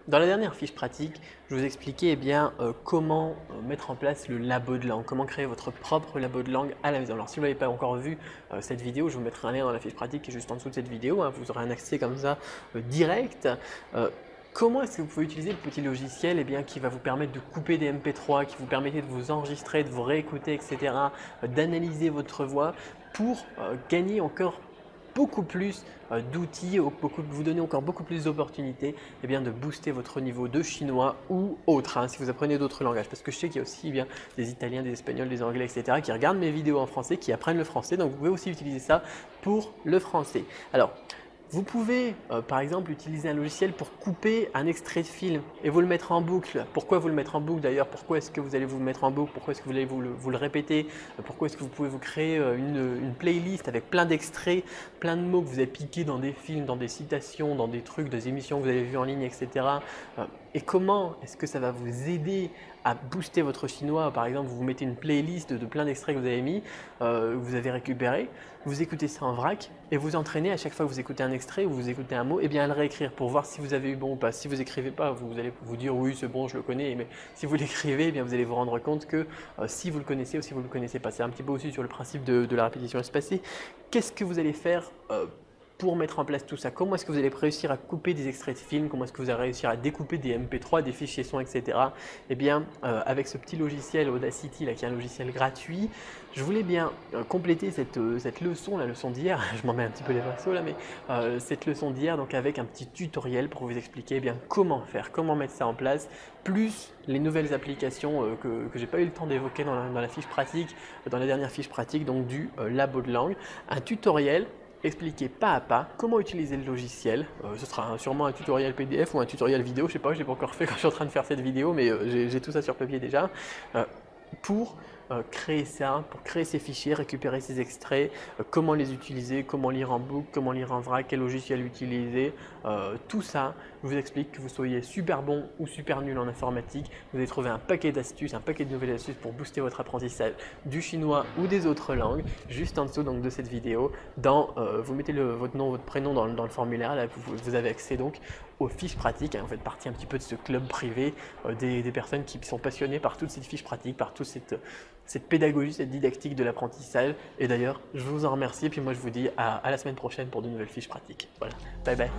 Dans la dernière fiche pratique, je vous expliquais comment mettre en place le labo de langue, comment créer votre propre labo de langue à la maison. Alors si vous n'avez pas encore vu cette vidéo, je vous mettrai un lien dans la fiche pratique qui est juste en dessous de cette vidéo, hein, vous aurez un accès comme ça direct. Comment est-ce que vous pouvez utiliser le petit logiciel qui va vous permettre de couper des MP3, qui vous permettait de vous enregistrer, de vous réécouter, etc., d'analyser votre voix pour gagner encore beaucoup plus d'outils, vous donner encore beaucoup plus d'opportunités de booster votre niveau de chinois ou autre, hein, si vous apprenez d'autres langages. Parce que je sais qu'il y a aussi des Italiens, des Espagnols, des Anglais, etc. qui regardent mes vidéos en français, qui apprennent le français. Donc vous pouvez aussi utiliser ça pour le français. Alors, vous pouvez par exemple utiliser un logiciel pour couper un extrait de film et vous le mettre en boucle. Pourquoi vous le mettre en boucle d'ailleurs? Pourquoi est-ce que vous allez vous le mettre en boucle? Pourquoi est-ce que vous allez vous le répéter? Pourquoi est-ce que vous pouvez vous créer une playlist avec plein d'extraits, plein de mots que vous avez piqués dans des films, dans des citations, dans des trucs, des émissions que vous avez vues en ligne, etc. Et comment est-ce que ça va vous aider à booster votre chinois? Par exemple, vous mettez une playlist de plein d'extraits que vous avez mis, vous avez récupéré, vous écoutez ça en vrac et vous entraînez à chaque fois que vous écoutez un extrait ou vous écoutez un mot, à le réécrire pour voir si vous avez eu bon ou pas. Si vous écrivez pas, vous allez vous dire oui c'est bon, je le connais, mais si vous l'écrivez, vous allez vous rendre compte que si vous le connaissez ou si vous ne le connaissez pas. C'est un petit peu aussi sur le principe de la répétition espacée. Qu'est-ce que vous allez faire pour mettre en place tout ça? Comment est-ce que vous allez réussir à couper des extraits de films? Comment est-ce que vous allez réussir à découper des MP3, des fichiers son, etc. Avec ce petit logiciel Audacity, là, qui est un logiciel gratuit, je voulais compléter cette leçon, la leçon d'hier, je m'en mets un petit peu les pinceaux là, mais cette leçon d'hier, donc avec un petit tutoriel pour vous expliquer comment faire, comment mettre ça en place, plus les nouvelles applications que je n'ai pas eu le temps d'évoquer dans la fiche pratique, dans la dernière fiche pratique, donc du labo de langue, un tutoriel expliquer pas à pas comment utiliser le logiciel. Ce sera sûrement un tutoriel PDF ou un tutoriel vidéo, je sais pas, je l'ai pas encore fait quand je suis en train de faire cette vidéo, mais j'ai tout ça sur papier déjà, pour créer ça, pour créer ces fichiers, récupérer ces extraits, comment les utiliser, comment lire en boucle, comment lire en vrac, quel logiciel utiliser, tout ça, je vous explique. Que vous soyez super bon ou super nul en informatique, vous allez trouver un paquet d'astuces, un paquet de nouvelles astuces pour booster votre apprentissage du chinois ou des autres langues, juste en dessous donc, de cette vidéo. Vous mettez votre nom, votre prénom dans le formulaire, là vous avez accès donc aux fiches pratiques, hein. Vous faites partie un petit peu de ce club privé des personnes qui sont passionnées par toutes ces fiches pratiques, par toute cette pédagogie, cette didactique de l'apprentissage. Et d'ailleurs, je vous en remercie et puis moi je vous dis à la semaine prochaine pour de nouvelles fiches pratiques. Voilà, bye bye.